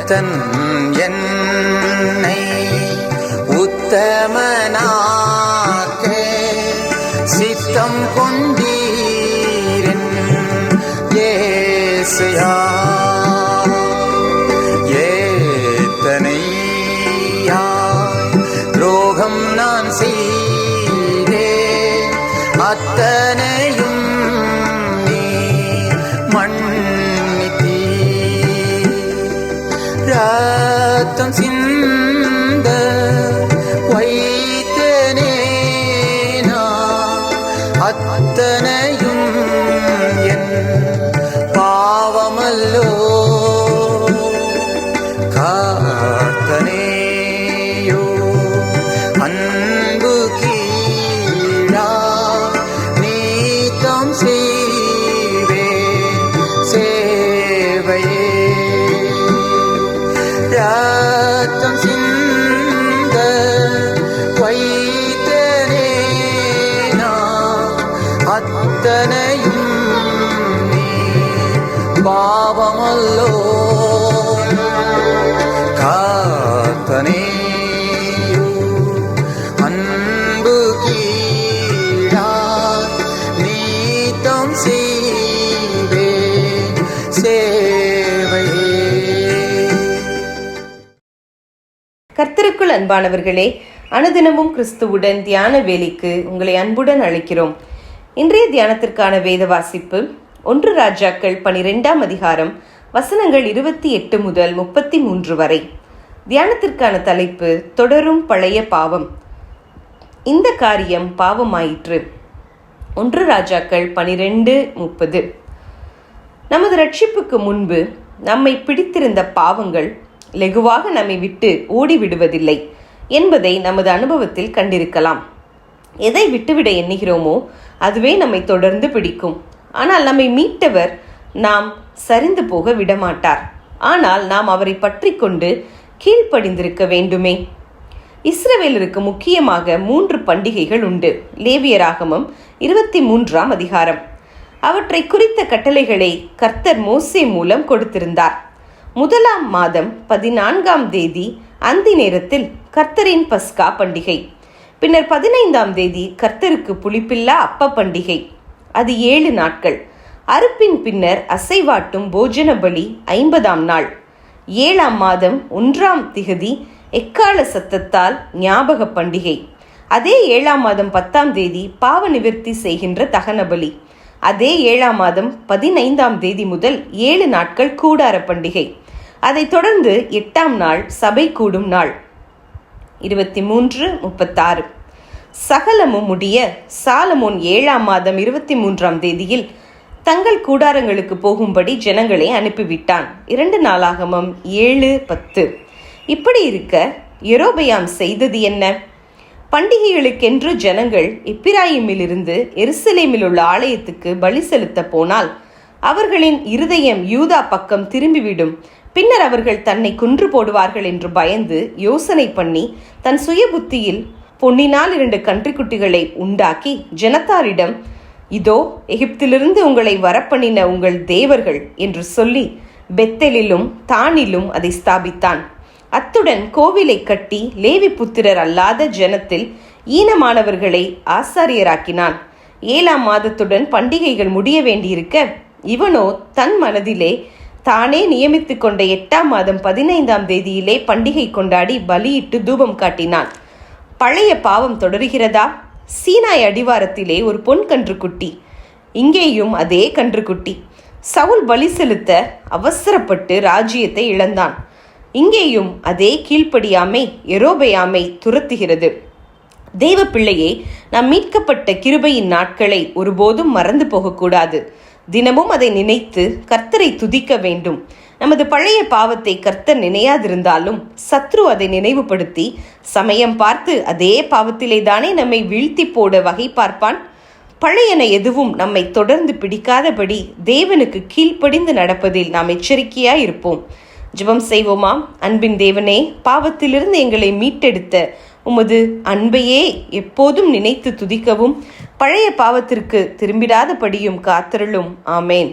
கர்த்தன் என்னை உத்தமனாக்க சித்தம் கொண்டீரன் ஏசையா. துரோகம் நான் செய்தேன், அத்தனையும் நீ மன்னித்தீர். ரத்தம் சிந்த வைத்தேனே நான், அத்தனையும் என் பாவமல்லோ. கர்த்தனேயோ அன்பு கீழா நீத்தம் செய்வேன் சேவையே. ரத்தம் சிந்த வைத்தேனே நான், அத்தனையும் நீ பாவமல்லோ. கர்த்தனேயோ அன்பு கீழா நீத்தம் செய்வேன் சேவையே. கர்த்தருக்குள் அன்பானவர்களே, அனுதினமும் கிறிஸ்துவுடன் தியான வேலைக்கு உங்களை அன்புடன் அழைக்கிறோம். இன்றைய தியானத்திற்கான வேத வாசிப்பு 1 ராஜாக்கள் 12ஆம் அதிகாரம் வசனங்கள் 28 முதல் 33 வரை. தியானத்திற்கான தலைப்பு தொடரும் பழைய பாவம். இந்த காரியம் பாவமாயிற்று. 1 ராஜாக்கள் 12:30. நமது ரட்சிப்புக்கு முன்பு நம்மை பிடித்திருந்த பாவங்கள் லெகுவாக நம்மை விட்டு ஓடிவிடுவதில்லை என்பதை நமது அனுபவத்தில் கண்டிருக்கலாம். எதை விட்டுவிட எண்ணுகிறோமோ அதுவே நம்மை தொடர்ந்து பிடிக்கும். ஆனால் நம்மை மீட்டவர் நாம் சரிந்து போக விடமாட்டார். ஆனால் நாம் அவரை பற்றி கொண்டு கீழ்ப்படிந்திருக்க வேண்டுமே. இஸ்ரவேலருக்கு முக்கியமாக 3 பண்டிகைகள் உண்டு. லேவியராகமம் 23ஆம் அதிகாரம். அவற்றை குறித்த கட்டளைகளை கர்த்தர் மோசே மூலம் கொடுத்திருந்தார். 1ஆம் மாதம் 14ஆம் தேதி அந்தி நேரத்தில் கர்த்தரின் பஸ்கா பண்டிகை. பின்னர் 15ஆம் தேதி கர்த்தருக்கு புளிப்பில்லா அப்ப பண்டிகை. அது 7 நாட்கள். அறுப்பின் பின்னர் அசைவாட்டும் போஜன பலி 50ஆம் நாள். 7ஆம் மாதம் 1ஆம் திகதி எக்கால சத்தத்தால் ஞாபக பண்டிகை. அதே 7ஆம் மாதம் 10ஆம் தேதி பாவ நிவர்த்தி செய்கின்ற தகன பலி. அதே 7ஆம் மாதம் 15ஆம் தேதி முதல் 7 நாட்கள் கூடார பண்டிகை. அதைத் தொடர்ந்து 8ஆம் நாள் சபை கூடும் நாள். 23:36. சகலமும் முடிய சாலமோன் 7ஆம் மாதம் 23ஆம் தேதியில் தங்கள் கூடாரங்களுக்கு போகும்படி ஜனங்களை அனுப்பிவிட்டான். 2 நாளாகமம் 7:10. இப்படி இருக்க யெரொபெயாம் செய்தது என்ன? பண்டிகைகளுக்கென்று ஜனங்கள் எப்பிராயிமிலிருந்து எருசலேமில் உள்ள ஆலயத்துக்கு பலி செலுத்த போனால் அவர்களின் இருதயம் யூதா பக்கம் திரும்பிவிடும். பின்னர் அவர்கள் தன்னை கொன்று போடுவார்கள் என்று பயந்து யோசனை பண்ணி தன் சுய புத்தியில் பொன்னினால் 2 கன்றுக்குட்டிகளை உண்டாக்கி ஜனத்தாரிடம், இதோ எகிப்திலிருந்து உங்களை வரப்பண்ணின உங்கள் தேவர்கள் என்று சொல்லி பெத்தேலிலும் தானிலும் அதை ஸ்தாபித்தான். அத்துடன் கோவிலை கட்டி லேவி புத்திரர் அல்லாத ஜனத்தில் ஈனமானவர்களை ஆசாரியராக்கினான். 7ஆம் மாதத்துடன் பண்டிகைகள் முடிய வேண்டியிருக்க இவனோ தன் மனதிலே தானே நியமித்து கொண்ட 8ஆம் மாதம் 15ஆம் தேதியிலே பண்டிகை கொண்டாடி பலியிட்டு தூபம் காட்டினான். பழைய பாவம் தொடருகிறதா? சீனாய் அடிவாரத்திலே ஒரு பொன் கன்றுக்குட்டி. இங்கேயும் அதே கன்றுக்குட்டி. சவுல் பலி செலுத்த அவசரப்பட்டு ராஜ்யத்தை இழந்தான். இங்கேயும் அதே கீழ்ப்படியாமை யெரொபெயாமை துரத்துகிறது. தெய்வ பிள்ளையே, நாம் மீட்கப்பட்ட கிருபையின் நாட்களை ஒருபோதும் மறந்து போகக்கூடாது. தினமும் அதை நினைத்து கர்த்தரை துதிக்க வேண்டும். நமது பழைய பாவத்தை கர்த்தர் நினையாதிருந்தாலும் சத்ரு அதை நினைவுபடுத்தி சமயம் பார்த்து அதே பாவத்திலே தானே நம்மை வீழ்த்தி போட வகை பார்ப்பான். பழையன எதுவும் நம்மை தொடர்ந்து பிடிக்காதபடி தேவனுக்கு கீழ்ப்படிந்து நடப்பதில் நாம் எச்சரிக்கையாய் இருப்போம். ஜெபம் செய்வோமா? அன்பின் தேவனே, பாவத்திலிருந்து எங்களை மீட்டெடுத்த உமது அன்பையே எப்போதும் நினைத்து துதிக்கவும் பழைய பாவத்திற்கு திரும்பிடாதபடியும் காத்தருளும். ஆமேன்.